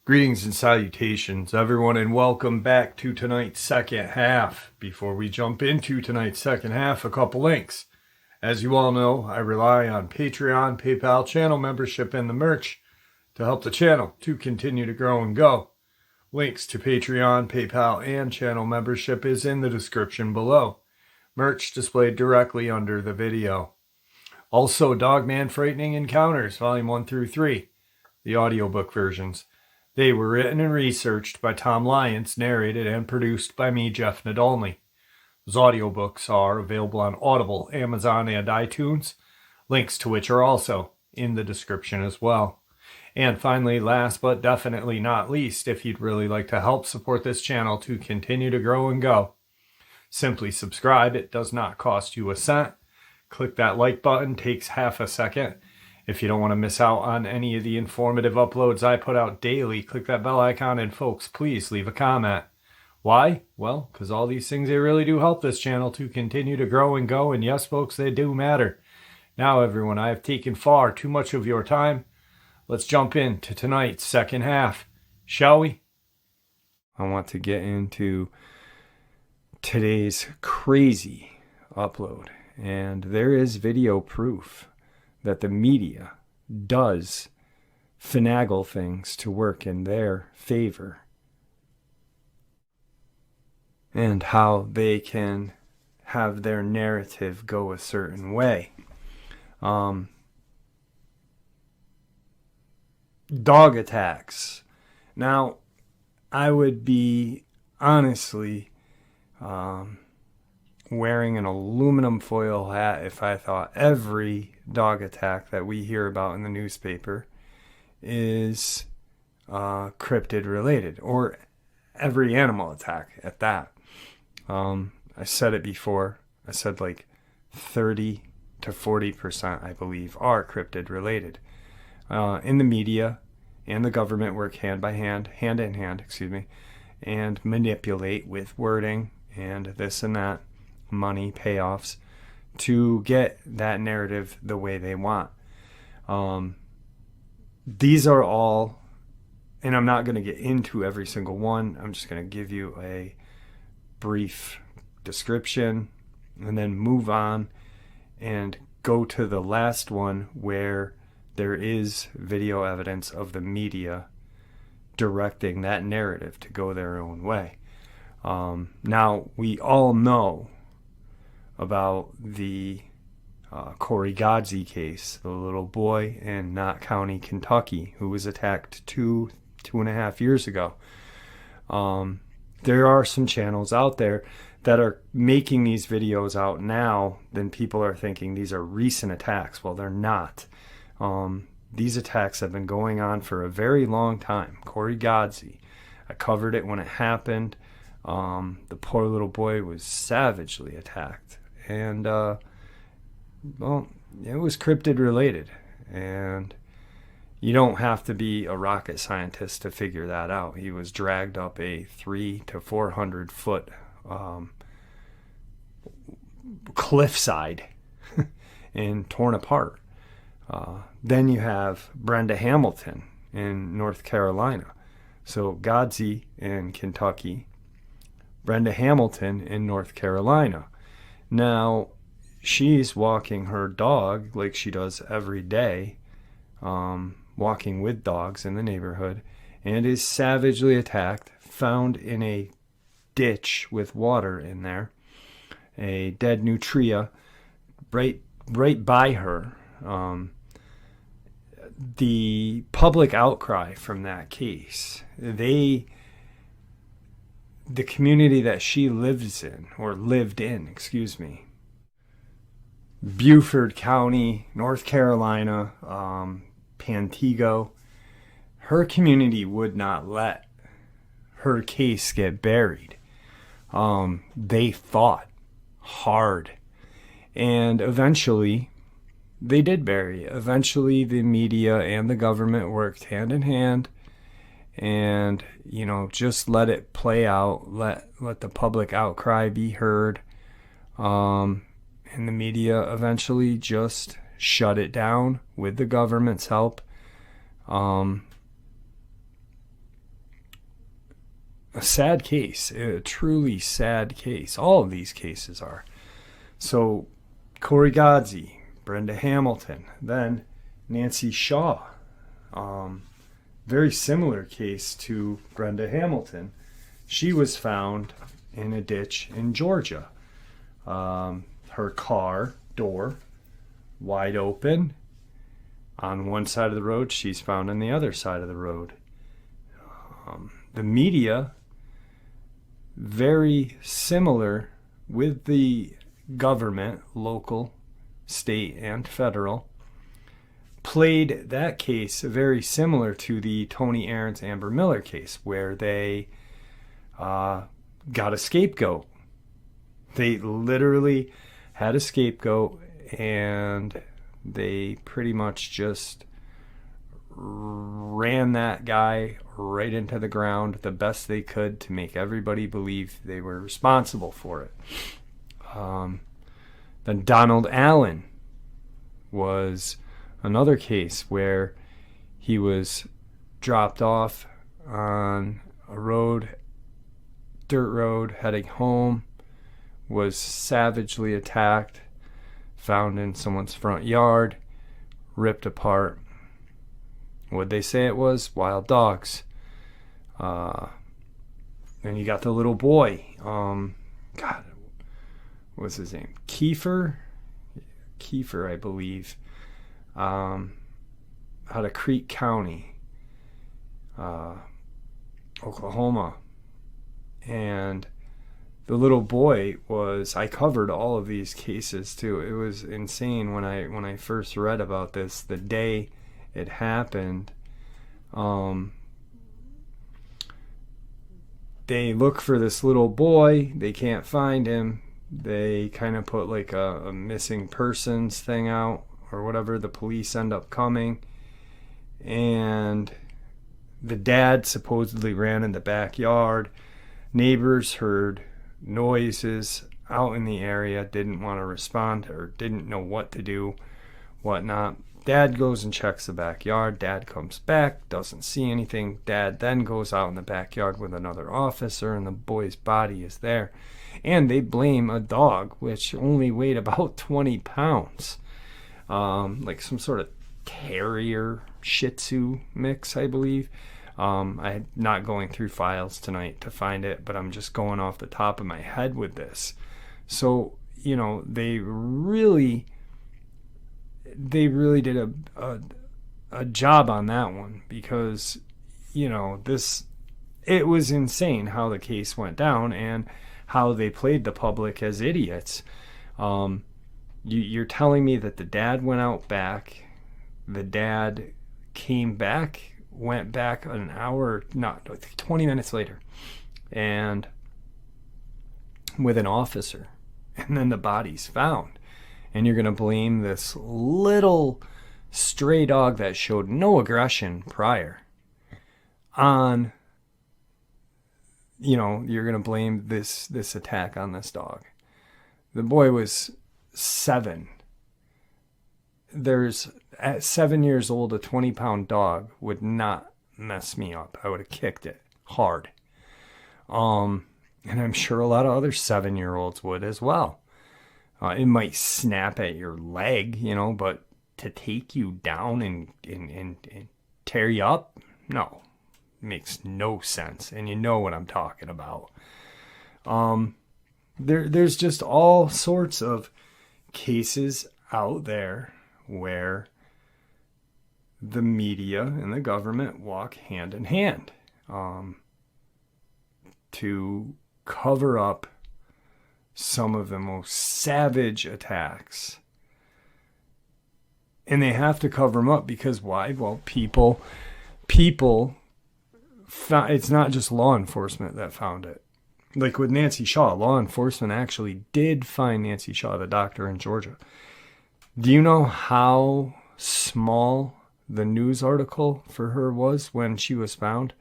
Greetings and salutations, everyone, and welcome back to tonight's second half. Before we jump into tonight's second half, a couple links. As you all know, I rely on Patreon, PayPal, channel membership, and the merch to help the channel to continue to grow and go. Links to Patreon, PayPal, and channel membership is in the description below. Merch displayed directly under the video. Also, Dogman Frightening Encounters, Volume 1 through 3, the audiobook versions. They were written and researched by Tom Lyons, narrated and produced by me, Jeff Nadolny. Those audiobooks are available on Audible, Amazon, and iTunes, links to which are also in the description as well. And finally, last but definitely not least, if you'd really like to help support this channel to continue to grow and go, simply subscribe. It does not cost you a cent. Click that like button, takes half a second. If you don't want to miss out on any of the informative uploads I put out daily, click that bell icon, and folks, please leave a comment. Why? Well, because all these things, they really do help this channel to continue to grow and go, and yes, folks, they do matter. Now, everyone, I have taken far too much of your time. Let's jump into tonight's second half, shall we? I want to get into today's crazy upload, and there is video proof that the media does finagle things to work in their favor, and how they can have their narrative go a certain way. Dog attacks. Now, I would be honestly wearing an aluminum foil hat if I thought every dog attack that we hear about in the newspaper is cryptid related, or every animal attack at that. I said it before. I said like 30 to 40%, I believe, are cryptid related. In the media and the government work hand in hand, and manipulate with wording and this and that, money, payoffs, to get that narrative the way they want. These are all, and I'm not going to get into every single one. I'm just going to give you a brief description and then move on and go to the last one where there is video evidence of the media directing that narrative to go their own way. Now, we all know about the Corey Godsey case, the little boy in Knott County, Kentucky, who was attacked two and a half years ago. There are some channels out there that are making these videos out now, then people are thinking these are recent attacks. Well, they're not. These attacks have been going on for a very long time. Corey Godsey, I covered it when it happened. The poor little boy was savagely attacked. And, well, it was cryptid related. And you don't have to be a rocket scientist to figure that out. He was dragged up a 300 to 400 foot cliffside and torn apart. Then you have Brenda Hamilton in North Carolina. So Godsey in Kentucky, Brenda Hamilton in North Carolina. Now, she's walking her dog like she does every day, walking with dogs in the neighborhood, and is savagely attacked, found in a ditch with water in there, a dead nutria right by her. The public outcry from that case, the community that she lived in, Beaufort County, North Carolina, Pantego, her community would not let her case get buried. They fought hard, and eventually they did bury it. Eventually the media and the government worked hand in hand and, just let it play out, let the public outcry be heard. And the media eventually just shut it down with the government's help. A sad case, a truly sad case. All of these cases are. So Corey Godsey, Brenda Hamilton, then Nancy Shaw. Very similar case to Brenda Hamilton. She was found in a ditch in Georgia. Her car door wide open on one side of the road. She's found on the other side of the road. The media, very similar with the government, local, state, and federal, played that case very similar to the Tony Aarons Amber Miller case, where they got a scapegoat. They literally had a scapegoat, and they pretty much just ran that guy right into the ground the best they could to make everybody believe they were responsible for it. Then Donald Allen was another case where he was dropped off on a road, dirt road, heading home, was savagely attacked, found in someone's front yard, ripped apart. What'd they say it was? Wild dogs. Then you got the little boy. God, what's his name? Kiefer, I believe. Out of Creek County, Oklahoma. And the little boy was, I covered all of these cases too. It was insane when I first read about this, the day it happened. They look for this little boy, they can't find him. They kind of put like a missing persons thing out or whatever. The police end up coming, and the dad supposedly ran in the backyard. Neighbors heard noises out in the area, didn't want to respond or didn't know what to do, whatnot. Dad goes and checks the backyard. Dad comes back, doesn't see anything. Dad then goes out in the backyard with another officer, and the boy's body is there. And they blame a dog, which only weighed about 20 pounds. Like some sort of terrier Shih Tzu mix, I believe. I'm not going through files tonight to find it, but I'm just going off the top of my head with this. So, you know, they really did a job on that one, because, you know, it was insane how the case went down and how they played the public as idiots. You're telling me that the dad went out back, the dad came back, went back an hour, not 20 minutes later, and with an officer, and then the body's found, and you're going to blame this little stray dog that showed no aggression prior on, you know, you're going to blame this attack on this dog. The boy was 7. At 7 years old, a 20-pound dog would not mess me up. I would have kicked it hard. And I'm sure a lot of other 7-year-olds would as well. It might snap at your leg, you know, but to take you down and tear you up, no. It makes no sense. And you know what I'm talking about. There's just all sorts of cases out there where the media and the government walk hand in hand to cover up some of the most savage attacks. And they have to cover them up because why? Well, people, it's not just law enforcement that found it. Like with Nancy Shaw, law enforcement actually did find Nancy Shaw, the doctor in Georgia. Do you know how small the news article for her was when she was found?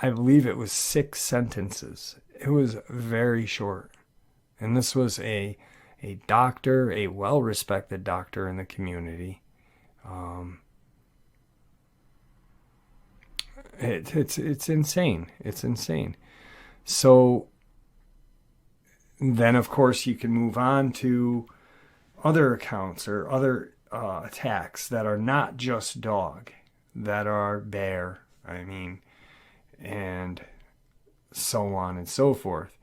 I believe it was 6 sentences. It was very short. And this was a a doctor, a well-respected doctor in the community. It's insane. It's insane. So then, of course, you can move on to other accounts or other attacks that are not just dog, that are bear, and so on and so forth.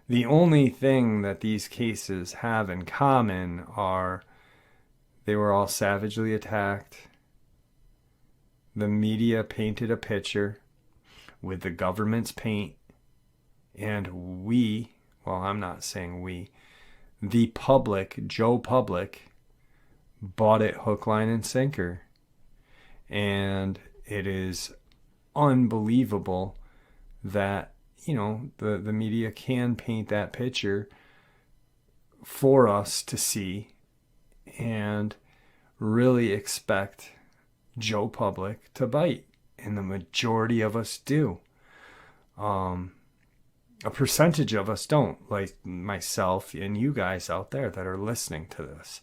The only thing that these cases have in common are they were all savagely attacked. The media painted a picture with the government's paint, and I'm not saying we, the public, Joe Public, bought it hook, line, and sinker. And it is unbelievable that, the media can paint that picture for us to see and really expect Joe Public to bite. And the majority of us do. A percentage of us don't, like myself and you guys out there that are listening to this.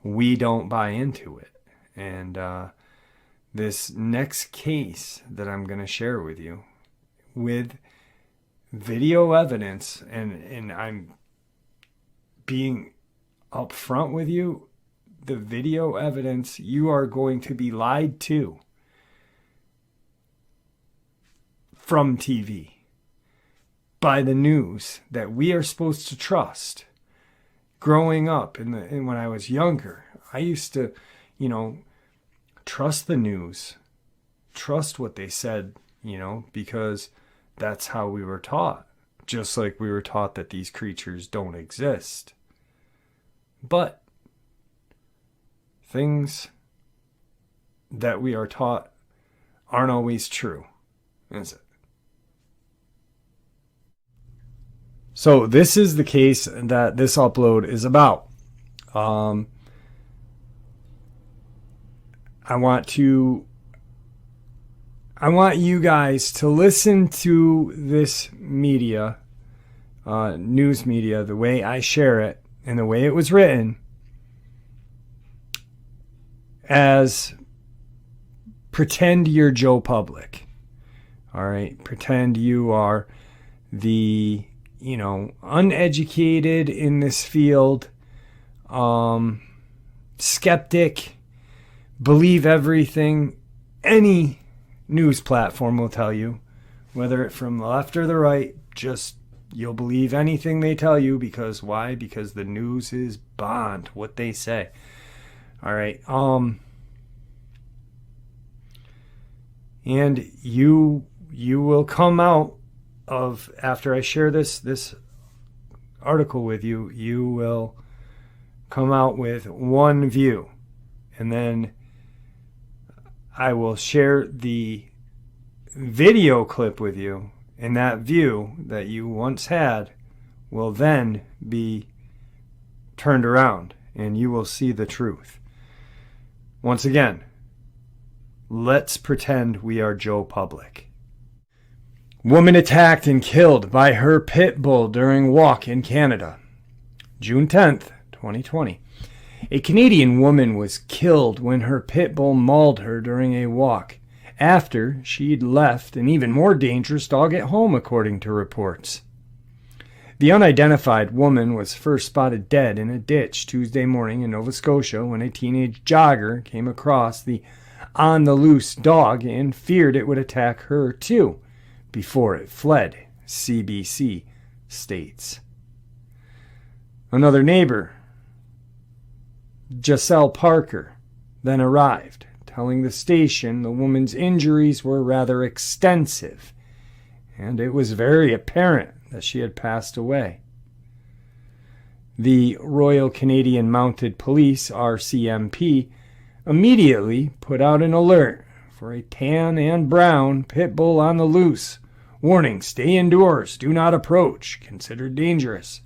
We don't buy into it. And this next case that I'm going to share with you, with video evidence, and I'm being upfront with you, the video evidence, you are going to be lied to from TV, by the news that we are supposed to trust. Growing up and when I was younger, I used to, trust the news, trust what they said, because that's how we were taught. Just like we were taught that these creatures don't exist. But things that we are taught aren't always true, is it? So this is the case that this upload is about. I want you guys to listen to this media, news media, the way I share it and the way it was written, as pretend you're Joe Public. All right, pretend you are the uneducated in this field, skeptic, believe everything any news platform will tell you, whether it's from the left or the right. Just you'll believe anything they tell you. Because why? Because the news is bond what they say. All right. And you will come out of, after I share this article with you, you will come out with one view, and then I will share the video clip with you, and that view that you once had will then be turned around, and you will see the truth. Once again, let's pretend we are Joe Public. Woman attacked and killed by her pit bull during walk in Canada. June 10th, 2020. A Canadian woman was killed when her pit bull mauled her during a walk after she'd left an even more dangerous dog at home, according to reports. The unidentified woman was first spotted dead in a ditch Tuesday morning in Nova Scotia when a teenage jogger came across the on-the-loose dog and feared it would attack her too before it fled, CBC states. Another neighbor, Giselle Parker, then arrived, telling the station the woman's injuries were rather extensive, and it was very apparent that she had passed away. The Royal Canadian Mounted Police, RCMP, immediately put out an alert for a tan and brown pit bull on the loose. Warning, stay indoors, do not approach, considered dangerous.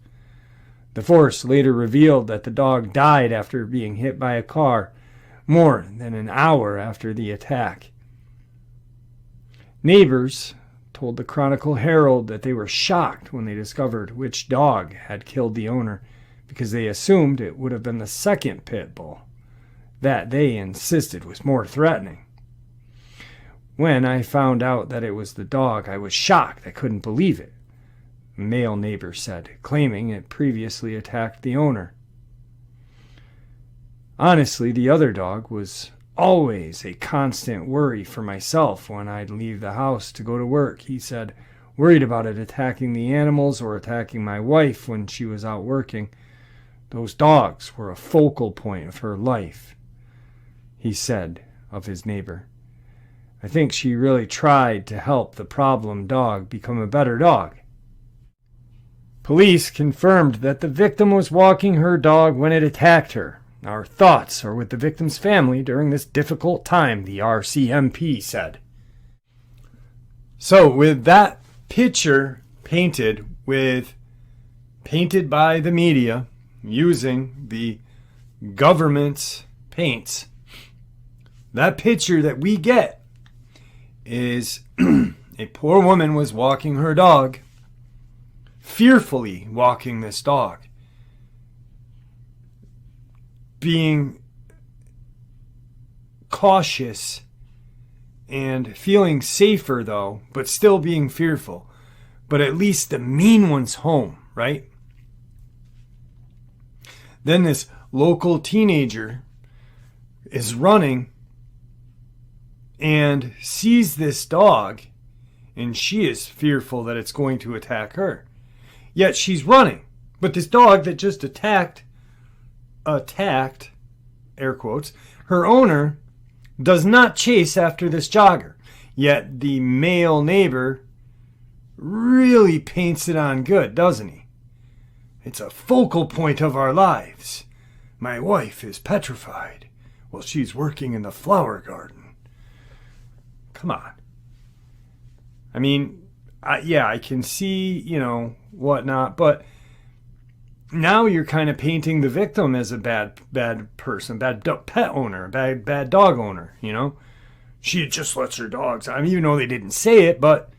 The force later revealed that the dog died after being hit by a car more than an hour after the attack. Neighbors told the Chronicle Herald that they were shocked when they discovered which dog had killed the owner, because they assumed it would have been the second pit bull that they insisted was more threatening. When I found out that it was the dog, I was shocked. I couldn't believe it, a male neighbor said, claiming it previously attacked the owner. Honestly, the other dog was always a constant worry for myself when I'd leave the house to go to work, he said, worried about it attacking the animals or attacking my wife when she was out working. Those dogs were a focal point of her life, he said of his neighbor. I think she really tried to help the problem dog become a better dog. Police confirmed that the victim was walking her dog when it attacked her. Our thoughts are with the victim's family during this difficult time, the RCMP said. So with that picture painted by the media using the government's paints, that picture that we get is a poor woman was walking her dog, fearfully walking this dog, being cautious and feeling safer though, but still being fearful. But at least the mean one's home, right? Then this local teenager is running and sees this dog, and she is fearful that it's going to attack her. Yet she's running. But this dog that just attacked, air quotes, her owner does not chase after this jogger. Yet the male neighbor really paints it on good, doesn't he? It's a focal point of our lives. My wife is petrified while she's working in the flower garden. Come on. I mean, I can see, whatnot, but now you're kind of painting the victim as a bad person, bad pet owner, bad dog owner, She just lets her dogs. I mean, even though they didn't say it, but,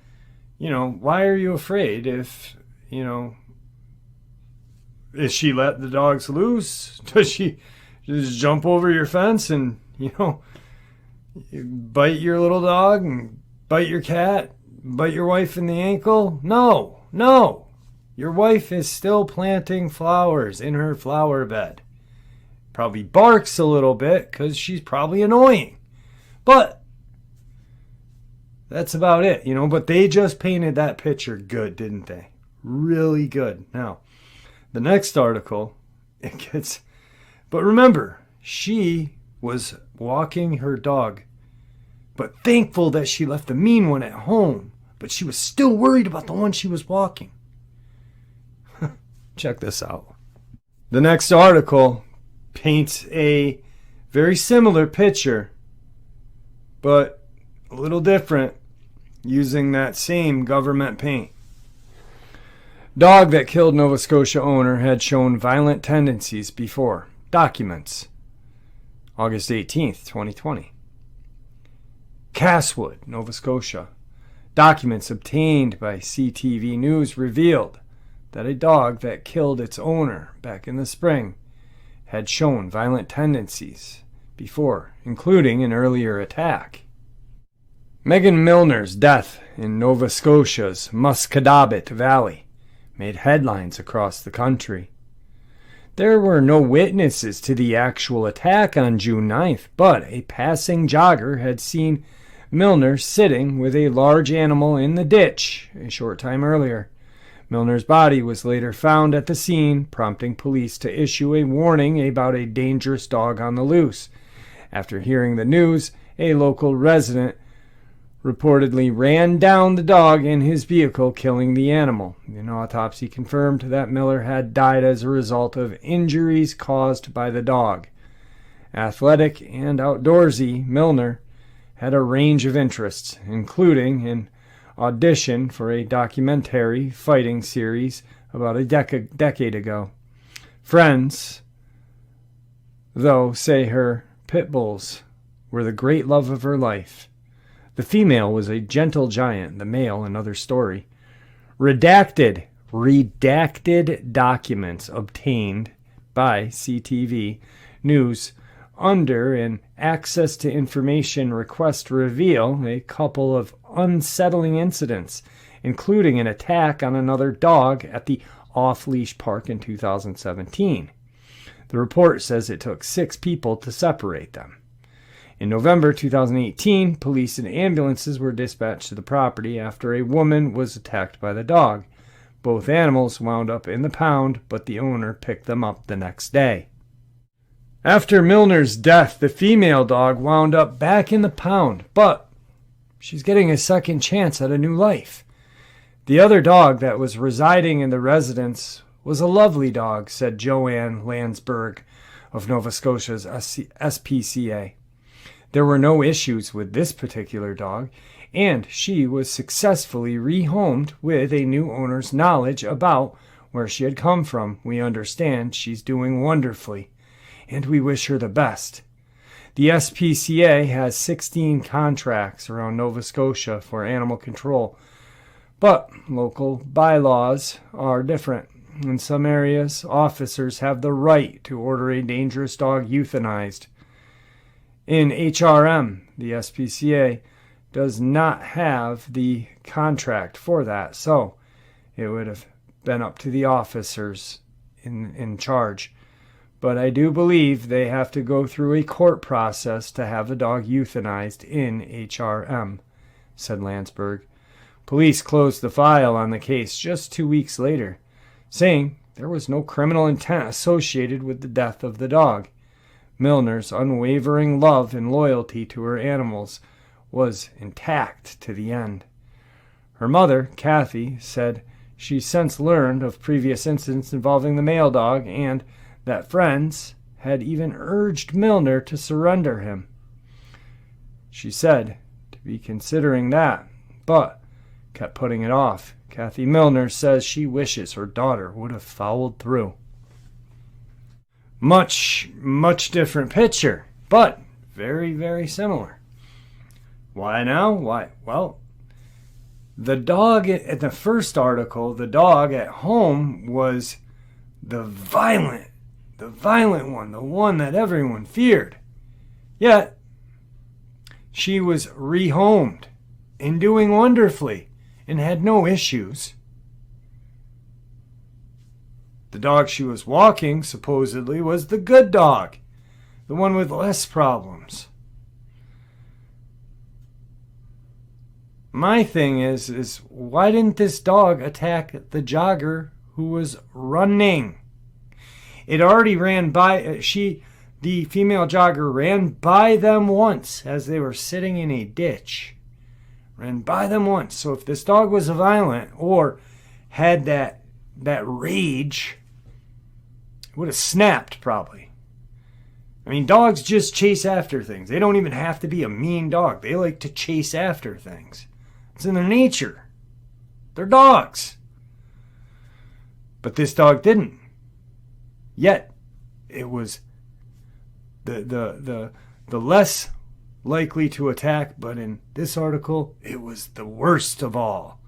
why are you afraid if she let the dogs loose? Does she just jump over your fence and, bite your little dog and bite your cat, bite your wife in the ankle? No. Your wife is still planting flowers in her flower bed. Probably barks a little bit because she's probably annoying. But that's about it, But they just painted that picture good, didn't they? Really good. Now, the next article, but remember, she was walking her dog, but thankful that she left the mean one at home, but she was still worried about the one she was walking. Check this out. The next article paints a very similar picture, but a little different, using that same government paint. Dog that killed Nova Scotia owner had shown violent tendencies before. Documents. August 18th, 2020. Casswood, Nova Scotia. Documents obtained by CTV News revealed that a dog that killed its owner back in the spring had shown violent tendencies before, including an earlier attack. Megan Milner's death in Nova Scotia's Musquodoboit Valley made headlines across the country. There were no witnesses to the actual attack on June 9th, but a passing jogger had seen Milner sitting with a large animal in the ditch a short time earlier. Milner's body was later found at the scene, prompting police to issue a warning about a dangerous dog on the loose. After hearing the news, a local resident reportedly ran down the dog in his vehicle, killing the animal. An autopsy confirmed that Miller had died as a result of injuries caused by the dog. Athletic and outdoorsy, Milner had a range of interests, including an audition for a documentary fighting series about a decade ago. Friends, though, say her pit bulls were the great love of her life. The female was a gentle giant, the male another story. Redacted documents obtained by CTV News under an Access to Information request reveal a couple of unsettling incidents, including an attack on another dog at the off-leash park in 2017. The report says it took 6 people to separate them. In November 2018, police and ambulances were dispatched to the property after a woman was attacked by the dog. Both animals wound up in the pound, but the owner picked them up the next day. After Milner's death, the female dog wound up back in the pound, but she's getting a second chance at a new life. The other dog that was residing in the residence was a lovely dog, said Joanne Landsberg of Nova Scotia's SPCA. There were no issues with this particular dog, and she was successfully rehomed with a new owner's knowledge about where she had come from. We understand she's doing wonderfully, and we wish her the best. The SPCA has 16 contracts around Nova Scotia for animal control, but local bylaws are different. In some areas, officers have the right to order a dangerous dog euthanized. In HRM, the SPCA does not have the contract for that, so it would have been up to the officers in charge. But I do believe they have to go through a court process to have the dog euthanized in HRM, said Landsberg. Police closed the file on the case just 2 weeks later, saying there was no criminal intent associated with the death of the dog. Milner's unwavering love and loyalty to her animals was intact to the end. Her mother, Kathy, said she since learned of previous incidents involving the male dog and that friends had even urged Milner to surrender him. She said to be considering that, but kept putting it off. Kathy Milner says she wishes her daughter would have followed through. Much different picture, but very, very similar. Why now? Why? Well, the dog at the first article, the dog at home was the violent one, the one that everyone feared. Yet, she was rehomed and doing wonderfully and had no issues. The dog she was walking, supposedly, was the good dog, the one with less problems. My thing is why didn't this dog attack the jogger who was running? It already ran by, the female jogger ran by them once as they were sitting in a ditch. Ran by them once. So if this dog was violent or had that rage, it would have snapped probably. I mean, dogs just chase after things. They don't even have to be a mean dog. They like to chase after things. It's in their nature. They're dogs. But this dog didn't. Yet, it was the less likely to attack, but in this article, it was the worst of all.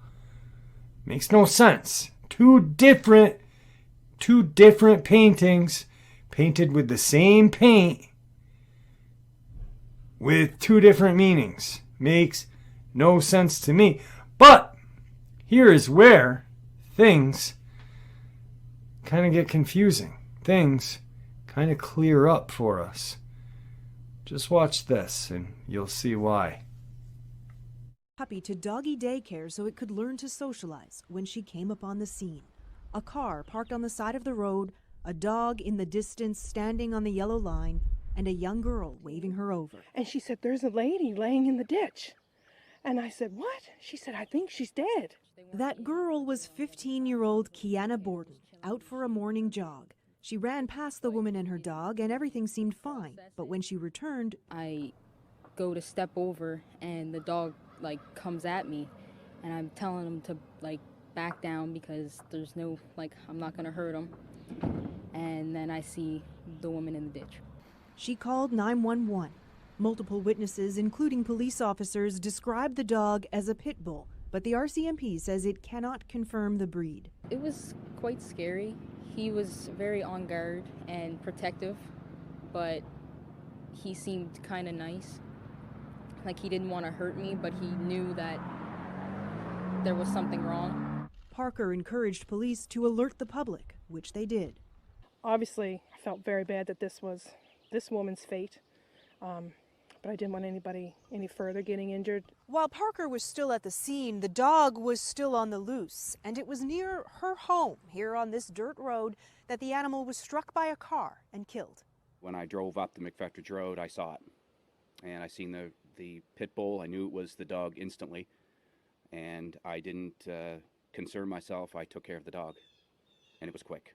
Makes no sense. Two different paintings painted with the same paint with two different meanings. Makes no sense to me. But here is where things kind of get confusing. Things kind of clear up for us. Just watch this and you'll see why. Puppy to doggy daycare so it could learn to socialize when she came upon the scene. A car parked on the side of the road, a dog in the distance standing on the yellow line, and a young girl waving her over. And she said, "There's a lady laying in the ditch." And I said, "What?" She said, "I think she's dead." That girl was 15-year-old Kiana Borden, out for a morning jog. She ran past the woman and her dog, and everything seemed fine. But when she returned, I go to step over, and the dog, comes at me. And I'm telling him to, back down because there's no, I'm not going to hurt him. And then I see the woman in the ditch. She called 911. Multiple witnesses, including police officers, described the dog as a pit bull, but the RCMP says it cannot confirm the breed. It was quite scary. He was very on guard and protective, but he seemed kind of nice. Like he didn't want to hurt me, but he knew that there was something wrong. Parker encouraged police to alert the public, which they did. Obviously, I felt very bad that this was this woman's fate, but I didn't want anybody any further getting injured. While Parker was still at the scene, the dog was still on the loose, and it was near her home here on this dirt road that the animal was struck by a car and killed. When I drove up the McFettridge Road, I saw it, and I seen the pit bull. I knew it was the dog instantly, and I didn't concern myself. I took care of the dog, and it was quick.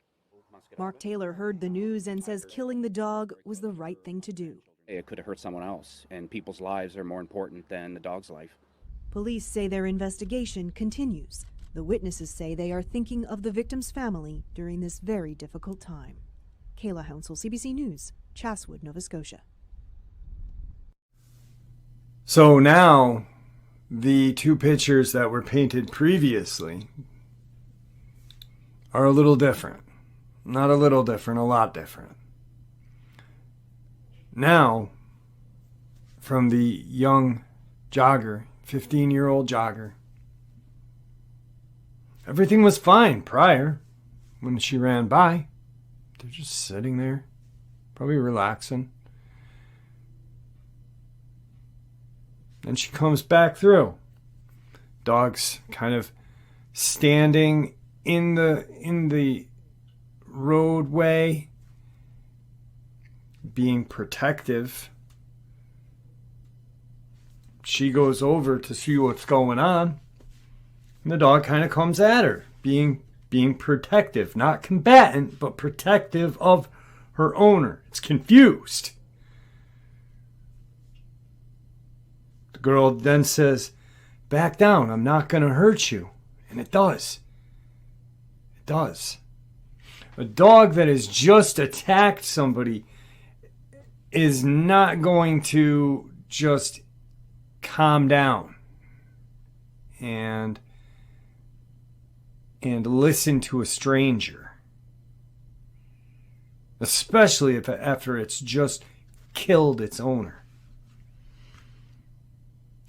Mark Taylor heard the news and says killing the dog was the right thing to do. It could have hurt someone else, and people's lives are more important than the dog's life. Police say their investigation continues. The witnesses say they are thinking of the victim's family during this very difficult time. Kayla Hounsell, CBC News, Chatswood, Nova Scotia. So now, the two pictures that were painted previously are a little different. Not a little different, a lot different. Now, from the young jogger, 15-year-old jogger, everything was fine prior when she ran by. They're just sitting there, probably relaxing. And she comes back through. Dog's kind of standing in the roadway, being protective. She goes over to see what's going on, and the dog kind of comes at her, being protective, not combatant, but protective of her owner. It's confused. The girl then says, "Back down, I'm not going to hurt you." And it does. It does. A dog that has just attacked somebody is not going to just calm down and listen to a stranger, especially if after it's just killed its owner.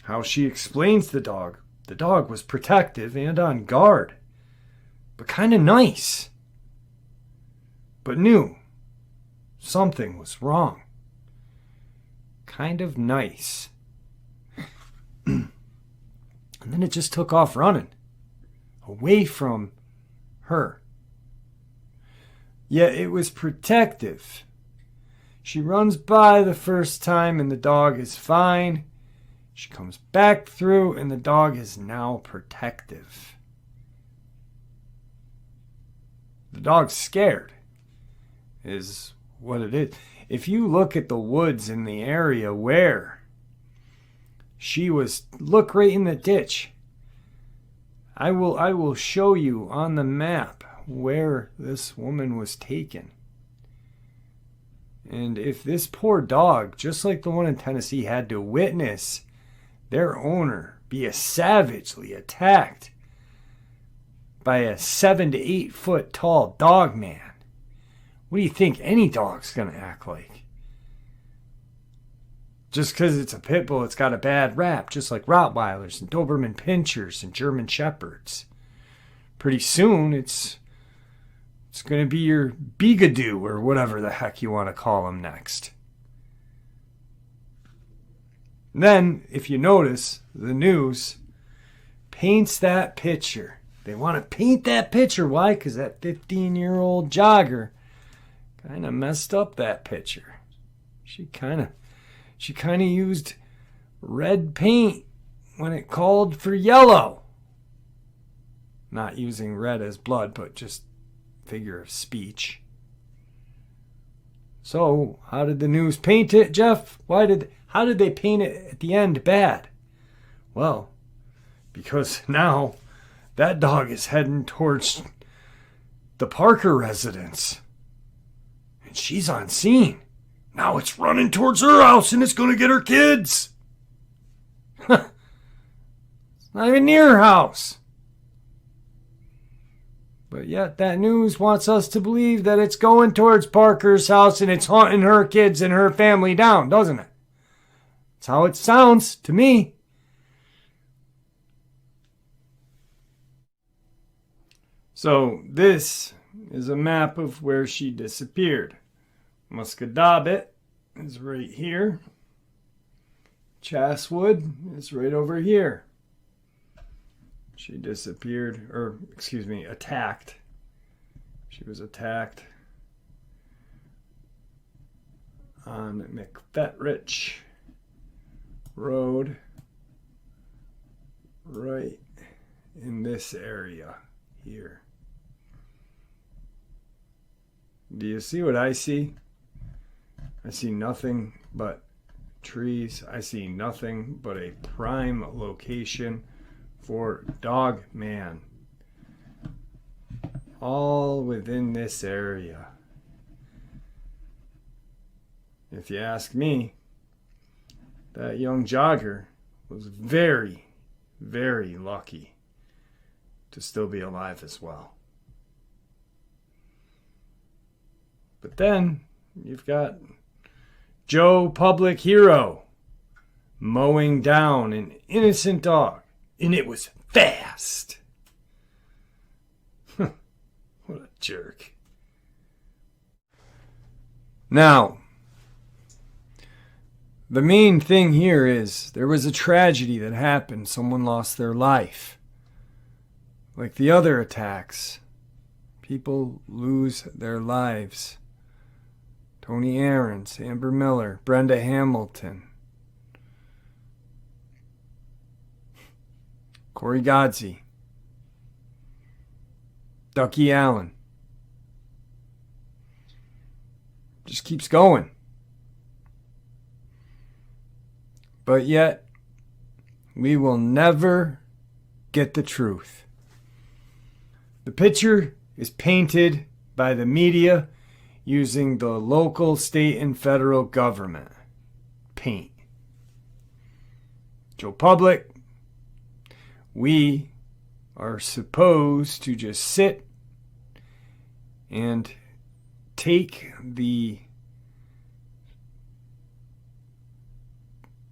How she explains the dog was protective and on guard, but kind of nice, but knew something was wrong. Kind of nice. And then it just took off running away from her. Yet it was protective. She runs by the first time and the dog is fine. She comes back through and the dog is now protective. The dog's scared, is what it is. If you look at the woods in the area where she was, look right in the ditch. I will show you on the map where this woman was taken. And if this poor dog, just like the one in Tennessee, had to witness their owner be savagely attacked by a 7 to 8 foot tall Dogman, what do you think any dog's going to act like? Just because it's a pit bull, it's got a bad rap, just like Rottweilers and Doberman Pinschers and German Shepherds. Pretty soon, it's going to be your Bigadoo or whatever the heck you want to call them next. Then, if you notice, the news paints that picture. They want to paint that picture. Why? Because that 15-year-old jogger kind of messed up that picture. She kind of used red paint when it called for yellow. Not using red as blood, but just figure of speech. So, how did the news paint it, Jeff? How did they paint it at the end bad? Well, because now that dog is heading towards the Parker residence. And she's on scene. Now it's running towards her house and it's going to get her kids. It's not even near her house. But yet that news wants us to believe that it's going towards Parker's house and it's hunting her kids and her family down, doesn't it? That's how it sounds to me. So this is a map of where she disappeared. Muscadabit is right here. Chaswood is right over here. She disappeared, attacked. She was attacked on McFetrich Road, right in this area here. Do you see what I see? I see nothing but trees. I see nothing but a prime location for Dogman. All within this area. If you ask me, that young jogger was very, very lucky to still be alive as well. But then you've got Joe Public Hero mowing down an innocent dog, and it was fast. What a jerk. Now, the main thing here is there was a tragedy that happened. Someone lost their life. Like the other attacks, people lose their lives. Tony Aarons, Amber Miller, Brenda Hamilton, Corey Godsey, Ducky Allen. Just keeps going. But yet, we will never get the truth. The picture is painted by the media using the local, state, and federal government paint. Joe Public, we are supposed to just sit and take the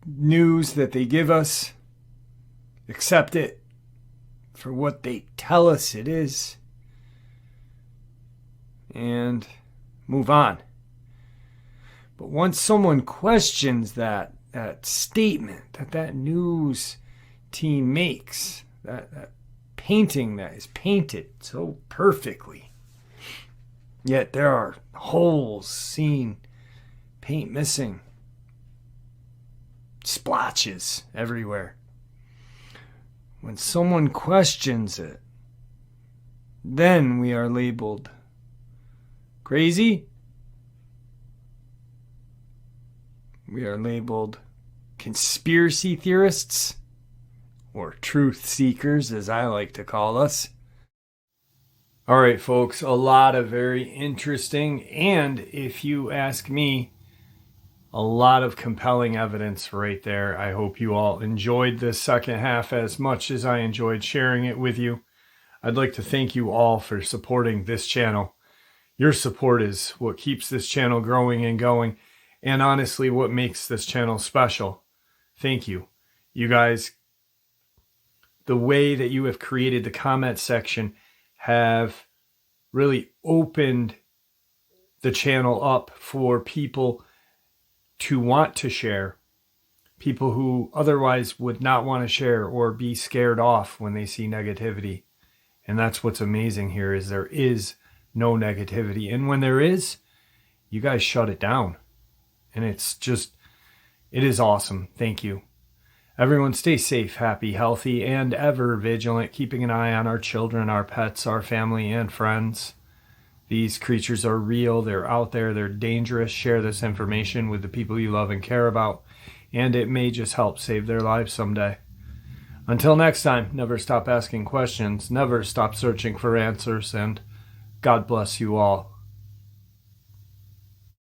news that they give us, accept it for what they tell us it is, and move on. But once someone questions that statement that news team makes, that painting that is painted so perfectly, yet there are holes seen, paint missing, splotches everywhere. When someone questions it, then we are labeled crazy. We are labeled conspiracy theorists, or truth seekers, as I like to call us. All right, folks, a lot of very interesting, and if you ask me, a lot of compelling evidence right there. I hope you all enjoyed this second half as much as I enjoyed sharing it with you. I'd like to thank you all for supporting this channel. Your support is what keeps this channel growing and going, and honestly what makes this channel special. Thank you. You guys, the way that you have created the comment section have really opened the channel up for people to want to share, people who otherwise would not want to share or be scared off when they see negativity. And that's what's amazing here, is there is no negativity. And when there is, you guys shut it down. And it is awesome. Thank you. Everyone stay safe, happy, healthy, and ever vigilant, keeping an eye on our children, our pets, our family, and friends. These creatures are real. They're out there. They're dangerous. Share this information with the people you love and care about, and it may just help save their lives someday. Until next time, never stop asking questions, never stop searching for answers, and God bless you all.